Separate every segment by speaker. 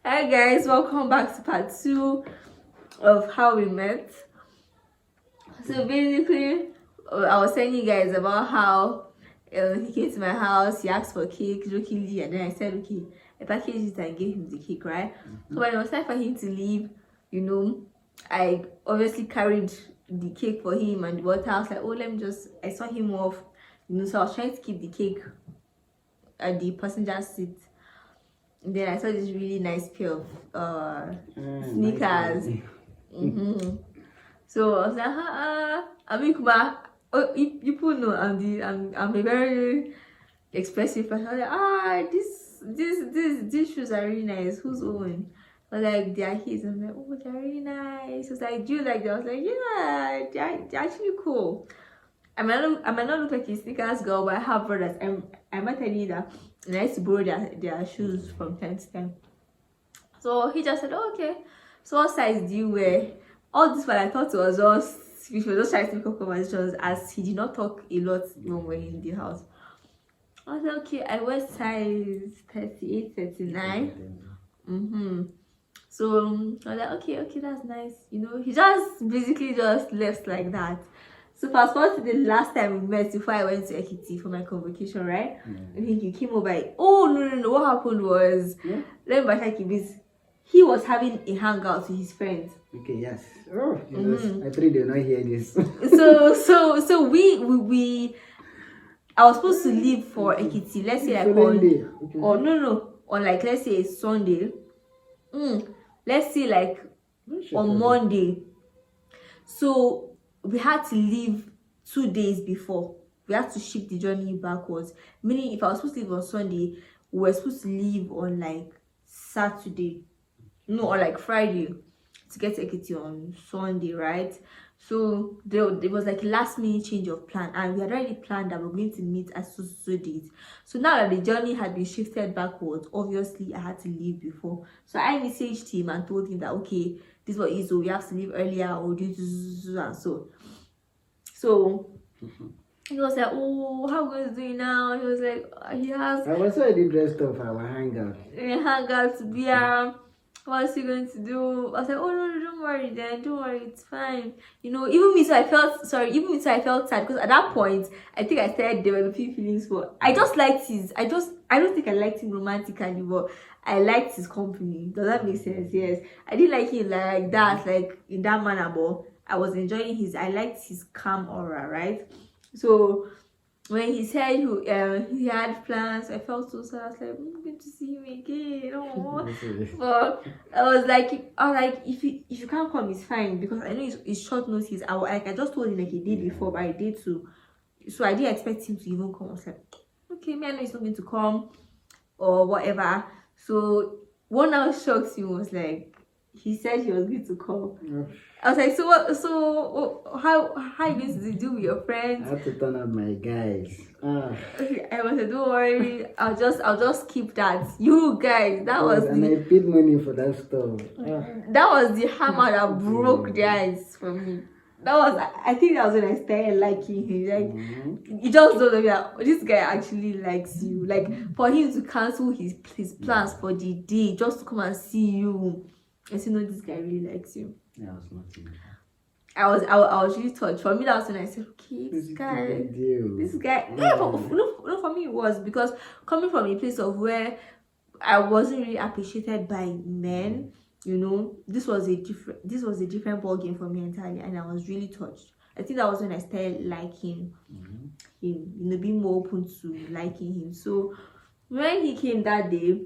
Speaker 1: Hi guys, welcome back to part 2 of how we met. So basically, I was telling you guys about how he came to my house, he asked for cake jokingly, and then I said, okay, I packaged it and gave him the cake, right? So when it was time for him to leave, I obviously carried the cake for him and the water. I was like, oh, I saw him off, so I was trying to keep the cake at the passenger seat. And then I saw this really nice pair of sneakers. Nice. So I was like, I mean, Kuba, people know I'm a very expressive person. I was like, these shoes are really nice. Who's own? I was like, they are his. I'm like, oh, they're really nice. I was like, do you like them? I was like, yeah, they're actually cool. I might not look like a sneakers girl, but I have brothers. I might tell you that. And I used to borrow their shoes from time to time. So he just said, oh, okay. So what size do you wear? All this, what I thought was just, we were just trying to make up conversations, as he did not talk a lot when we were in the house. I was like, okay, I wear size 38, 39. So I was like, okay, that's nice. He just basically just left like that. So fast forward to the last time we met before I went to Ekiti for my convocation, right? I think you came over. Oh no! What happened was, let me back this. He was having a hangout with his friends.
Speaker 2: Okay, yes. Oh, I thought they did not hear this.
Speaker 1: so we I was supposed to leave for Ekiti. Let's say on like let's say Sunday. Let's say like on Monday. So we had to leave 2 days before. We had to shift the journey backwards. Meaning, if I was supposed to leave on Sunday, we were supposed to leave on like Saturday. No, or like Friday to get to Ekiti on Sunday, right? So there was like a last minute change of plan, and we had already planned that we're going to meet at so days. So now that the journey had been shifted backwards, obviously I had to leave before. So I messaged him and told him that, okay, this is what it is, so we have to leave earlier or do this and so. So he was like, oh, how are we going to do it now? He was like, he has.
Speaker 2: I was already dressed up for our hangout.
Speaker 1: Hangout to be what's he going to do? I was like, oh no, don't worry then, don't worry, it's fine. Even me, so I felt sad, because at that point I think I started developing feelings for. I just liked I don't think I liked him romantically, but I liked his company. Does that make sense? Yes. I didn't like him like that, like in that manner, but I was enjoying I liked his calm aura, right? So when he said he had plans, I felt so sad. I was like, I'm going to see him again. Oh. But I was like, if you can't come, it's fine, because I know it's short notice. I just told him like a day before, but I did too. So I didn't expect him to even come. I was like, okay, me, I know he's not going to come or whatever. So what now shocked me was like, he said he was going to come. I was like, how are you going to do with your friends?
Speaker 2: I have to turn up my guys.
Speaker 1: Okay, I was like, don't worry, I'll just keep that. You guys,
Speaker 2: and I paid money for that stuff.
Speaker 1: That was the hammer that broke the ice for me. I think that was when I started liking him. Like, you just don't know that this guy actually likes you. Like, for him to cancel his plans for the day just to come and see you, I said, no, this guy really likes you.
Speaker 2: Yeah, I was not in that.
Speaker 1: I was really touched. For me, that was when I said, okay, this guy. Yeah, for me it was, because coming from a place of where I wasn't really appreciated by men, this was a different ball game for me entirely, and I was really touched. I think that was when I started liking him, being more open to liking him. So when he came that day,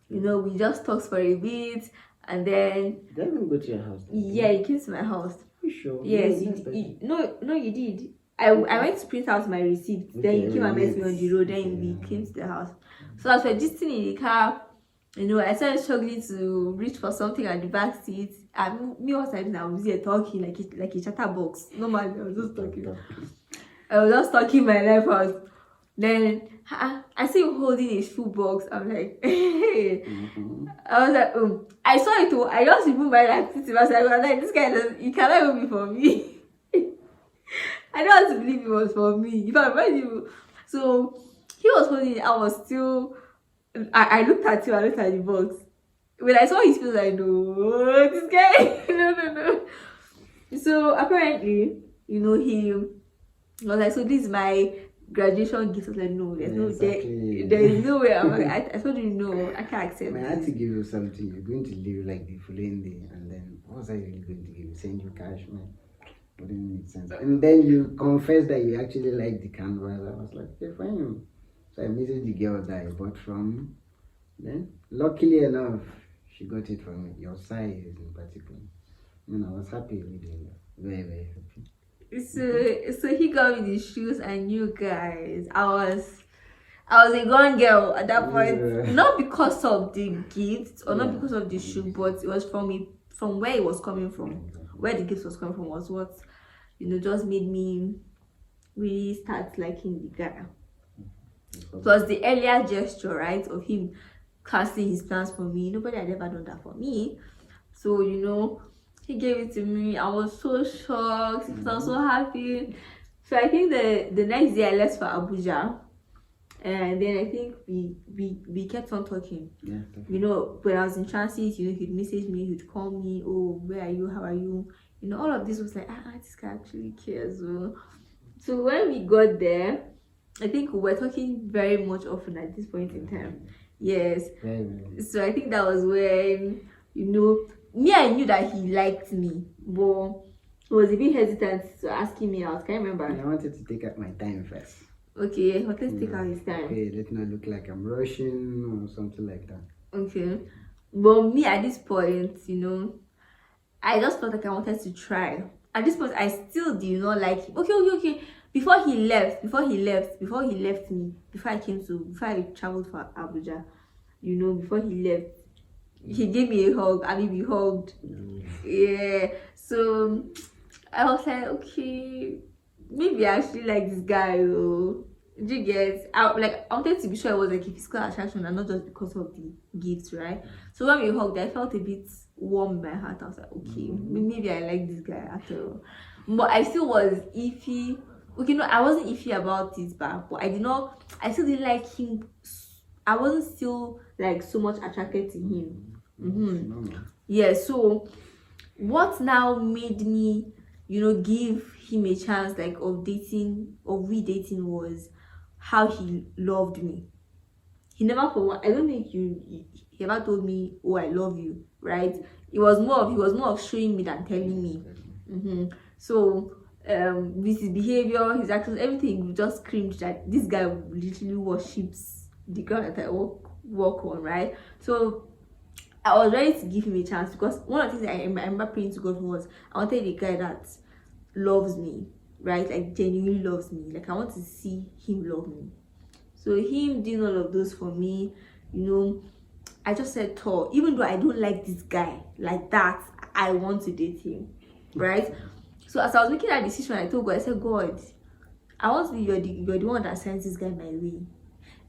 Speaker 1: we just talked for a bit, and then.
Speaker 2: Did I even go to your house?
Speaker 1: Yeah, he came to my house.
Speaker 2: You sure?
Speaker 1: Yes, no, you did. I went to print out my receipt. Okay, then you came and met me on the road. Then we came to the house. So as we're just sitting in the car, I started struggling to reach for something at the back seat. And me, what I did, I was here talking like a chatterbox. Normally, I was just talking. I was just talking my life out. Then I see you holding a shoe box. I'm like, hey. I was like, I saw it too. I just removed my life. I was like, this guy he cannot even be for me. I don't want to believe it was for me. If I read you. So he was holding it. I was still, I looked at him, I looked at the box. When I saw his face, I know this guy. No. So apparently, he was like, so this is my graduation gift. I was like, no, there's no
Speaker 2: Exactly.
Speaker 1: there is no way. I'm like, I told you no, I can't accept
Speaker 2: I had
Speaker 1: this.
Speaker 2: to give you something. You're going to leave like the following day, and then what was I really going to give you? Send you cash, man. Wouldn't make sense. And then you confessed that you actually liked the canvas. I was like, okay, fine. So I messaged the girl that I bought from. Then, luckily enough, she got it from me. Your size in particular. I was happy with it. Very, very happy.
Speaker 1: So he got me the shoes, and you guys, I was a gone girl at that point.
Speaker 2: Yeah.
Speaker 1: Not because of the gift or not
Speaker 2: Yeah.
Speaker 1: because of the shoe, but it was from where it was coming from. Where the gift was coming from was what just made me really start liking the guy. It was the earlier gesture, right, of him casting his plans for me. Nobody had ever done that for me. So he gave it to me. I was so shocked. I was so happy. So I think the next day I left for Abuja, and then I think we kept on talking.
Speaker 2: Yeah.
Speaker 1: When I was in transit, he'd message me, he'd call me, oh, where are you, how are you, all of this was like, this guy actually cares. So when we got there, I think we were talking very much often at this point in time. Yes. So I think that was when me, I knew that he liked me, but he was a bit hesitant to asking me out. Can you remember?
Speaker 2: I wanted to take out my time first.
Speaker 1: Okay, let's take out his time.
Speaker 2: Okay, let not look like I'm rushing or something like that.
Speaker 1: Okay, but me at this point, I just felt like I wanted to try. At this point, I still did not like him. Okay. Before he left me, before I traveled for Abuja, before he left, he gave me a hug. I mean, we hugged. Yeah. So I was like, okay, maybe I actually like this guy. Do you get? I wanted to be sure it was like a physical attraction and not just because of the gifts, right? So when we hugged, I felt a bit warm in my heart. I was like, okay, maybe I like this guy after all. But I still was iffy. Okay, no, I wasn't iffy about it, but I still didn't like him. I wasn't still like so much attracted to him. Yeah, so what now made me give him a chance like of redating was how he loved me. He never I don't think he ever told me, oh, I love you, right? He was more of showing me than telling me. So with his behavior, his actions, everything just screamed that this guy literally worships the girl that I walk on, right? So I was ready to give him a chance, because one of the things I remember praying to God was I wanted a guy that loves me, right? Like genuinely loves me. Like I want to see him love me. So him doing all of those for me, I just said, Thor, even though I don't like this guy like that, I want to date him, right? So as I was making that decision, I told God, I said, God, I want to be you're the one that sends this guy my way.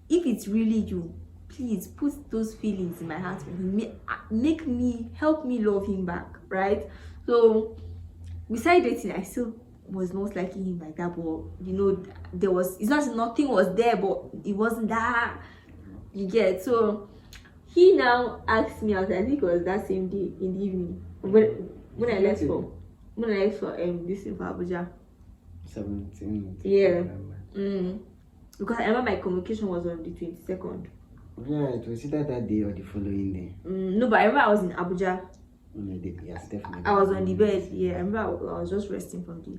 Speaker 1: If it's really you, please put those feelings in my heart for him. Help me love him back, right? So besides dating, I still was not liking him like that, but nothing was there, but it wasn't that, you get. So he now asked me out. I think it was that same day in the evening when I left for this in Abuja.
Speaker 2: 17.
Speaker 1: Yeah. Because I remember my convocation was on the 22nd.
Speaker 2: Yeah, it was either that day or the following day.
Speaker 1: No, but I remember I was in Abuja.
Speaker 2: Yes, definitely.
Speaker 1: I was on the bed. Yeah, I remember I was just resting from the.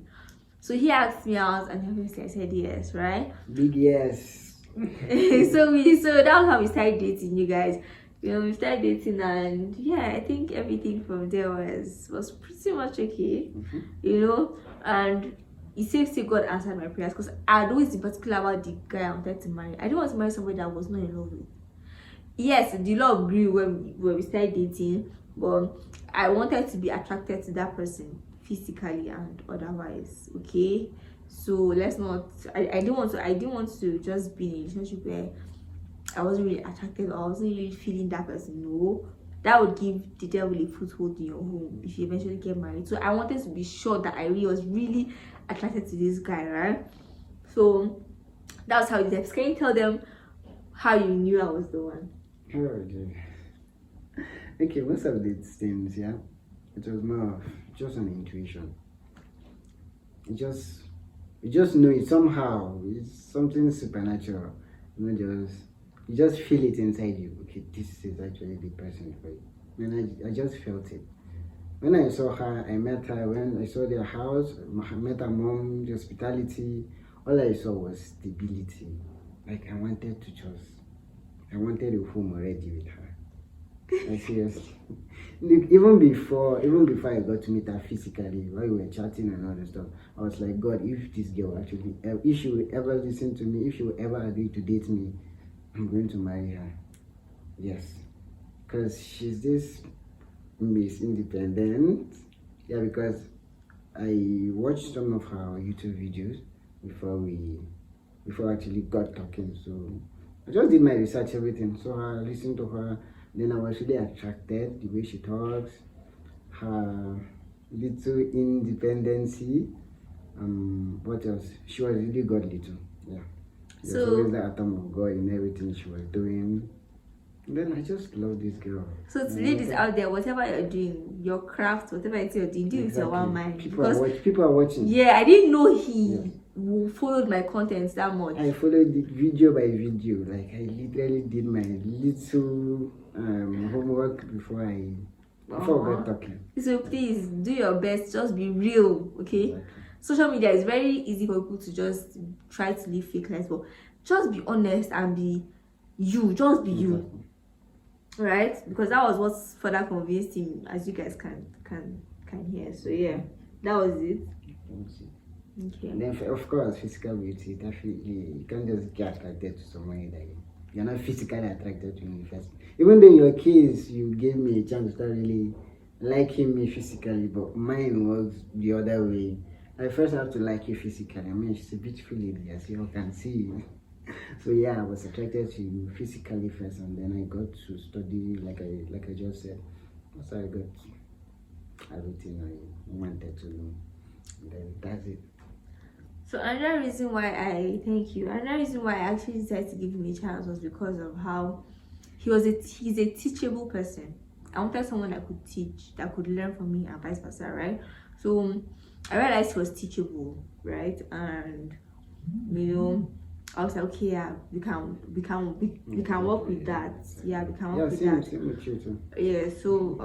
Speaker 1: So he asked me out, and obviously I said yes, right?
Speaker 2: Big yes.
Speaker 1: so that was how we started dating, you guys. We started dating, and yeah, I think everything from there was pretty much okay. And it's safe to say God answered my prayers, because I'd always been particular about the guy I wanted to marry. I didn't want to marry somebody that I was not in love with. Yes, the love grew when we started dating, but I wanted to be attracted to that person physically and otherwise. Okay, so let's not. I didn't want to just be in a relationship where I wasn't really attracted or I wasn't really feeling that person. No, that would give the devil a foothold in your home if you eventually get married. So I wanted to be sure that I was really attracted to this guy, right? So That was how it is. Can you tell them how you knew I was the one?
Speaker 2: Oh, dear. Okay, most of these things, yeah, it was more of just an intuition. You just know it somehow. It's something supernatural. You just feel it inside you. Okay, this is actually the person for you. And I just felt it. When I saw her, I met her. When I saw their house, I met her mom, the hospitality. All I saw was stability. Like I wanted a home already with her. Like seriously. Look, even before I got to meet her physically, while we were chatting and all that stuff, I was like, God, if this girl actually, if she will ever listen to me, if she will ever agree to date me, I'm going to marry her. Yes, because she's this Miss Independent. Yeah, because I watched some of her YouTube videos before I actually got talking. So I just did my research, everything. So I listened to her. Then I was really attracted the way she talks, her little independency. What else? She was really godly too. Yeah. There's always the atom of God in everything she was doing. And then I just love this girl.
Speaker 1: So to ladies out there, whatever you're doing, your craft, whatever it is you're doing, do it with your one mind.
Speaker 2: People are watching.
Speaker 1: Yeah, I didn't know he followed my content that much.
Speaker 2: I followed it video by video. Like I literally did my little homework before I got talking.
Speaker 1: So please do your best. Just be real, okay? Exactly. Social media is very easy for people to just try to live fake lives, but just be honest and be you. Just be you. Right, because that was what further convinced him, as you guys can hear. So yeah, that was it. Okay.
Speaker 2: And then of course, physical beauty, definitely you can't just get attracted to someone that you're not physically attracted to in the first. Even though in your case you gave me a chance to start really liking me physically, but mine was the other way. I first have to like you physically. I mean, she's a beautiful lady, as you all can see. So yeah, I was attracted to you physically first, and then I got to study, like I just said. So I got everything I wanted to know, and then that's it.
Speaker 1: So another reason why I thank you, another reason why I actually decided to give him a chance was because of how he's a teachable person. I wanted someone that could teach, that could learn from me, and vice versa, right? So I realized he was teachable, right? And I was like, okay, yeah, we can work with that. Yeah, we can work with that.
Speaker 2: Same with you too.
Speaker 1: Yeah, so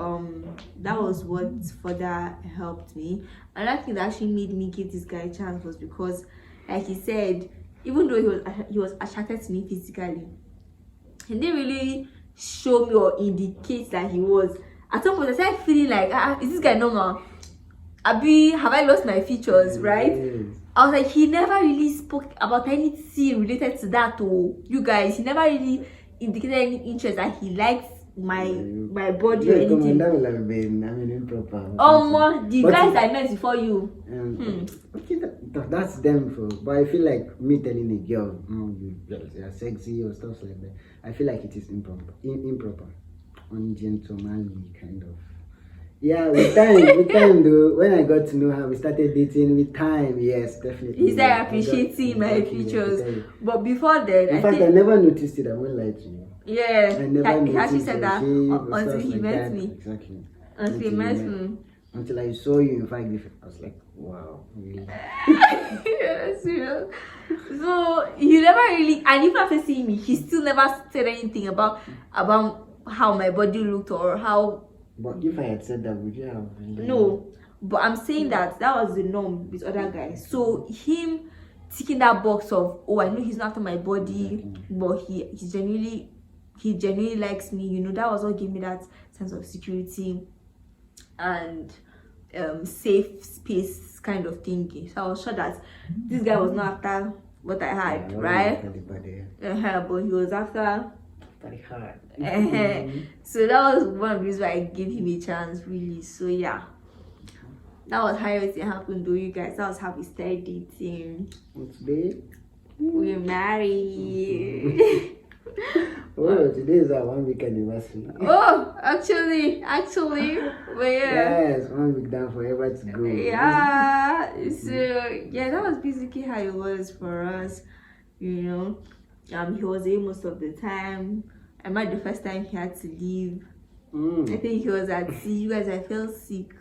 Speaker 1: that was what further helped me. Another thing that actually made me give this guy a chance was because, like he said, even though he was attracted to me physically, he didn't really show me or indicate that he was. At some point I started feeling like, is this guy normal? Abi, have I lost my features, right? Yes. I was like, he never really spoke about anything related to that. Oh, you guys, he never really indicated any interest that he likes my body or anything.
Speaker 2: That will have been, improper.
Speaker 1: The guys I met before you.
Speaker 2: Okay, that's them for. But I feel like me telling a girl, you're sexy or stuff like that. I feel like it is improper, ungentlemanly kind of. Yeah, with time though, when I got to know her, we started dating with time, yes, definitely.
Speaker 1: He started appreciating my features. But before then,
Speaker 2: in fact, I never noticed it, I won't lie to you.
Speaker 1: Yeah,
Speaker 2: I never
Speaker 1: he actually said that until he
Speaker 2: like
Speaker 1: met me.
Speaker 2: Exactly.
Speaker 1: Until he met me.
Speaker 2: Until I saw you, in fact, I was like, wow, really?
Speaker 1: Yes, yeah. So, he never really, and even after seeing me, he still never said anything about how my body looked or how.
Speaker 2: But if I had said that, would you have really?
Speaker 1: No, but I'm saying that was the norm with other guys. So him ticking that box of, I know he's not after my body, but he genuinely likes me. That was what gave me that sense of security and safe space kind of thinking. So I was sure that this guy was not after what I had, right? But he was after.
Speaker 2: Very hard.
Speaker 1: So that was one of the reasons why I gave him a chance, really. So yeah, that was how everything happened, though, you guys. That was how we started dating.
Speaker 2: And today
Speaker 1: we're married.
Speaker 2: Today is our 1 week anniversary.
Speaker 1: Actually, but yeah.
Speaker 2: Yes, 1 week down, forever to go.
Speaker 1: Yeah. So yeah, that was basically how it was for us. you know. He was there most of the time. I remember the first time he had to leave. I think he was at sea. You guys, I felt sick.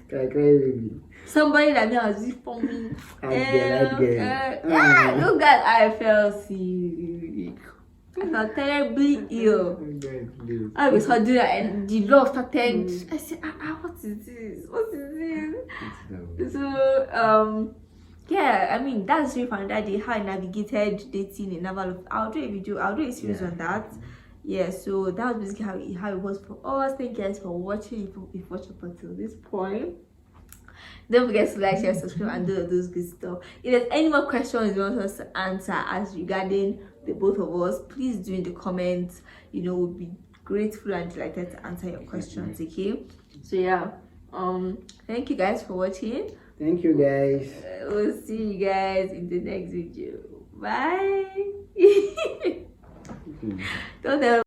Speaker 2: Cry, baby.
Speaker 1: Somebody that was for me.
Speaker 2: Yeah,
Speaker 1: you guys, I felt sick. I felt terribly ill. I was doing that, and the love started. I said, what is this? What is this? So, yeah, I mean, that's really fun. That day, how I navigated dating in Naval. I'll do a video. I'll do a series on that. Yeah, so that was basically how it was for us. Thank you guys for watching. If you watched up until this point, don't forget to like, share, subscribe, and do those good stuff. If there's any more questions you want us to answer as regarding the both of us, please do in the comments. We'll be grateful and delighted to answer your questions. Okay, so yeah, thank you guys for watching.
Speaker 2: Thank you guys.
Speaker 1: We'll see you guys in the next video. Bye. Don't ever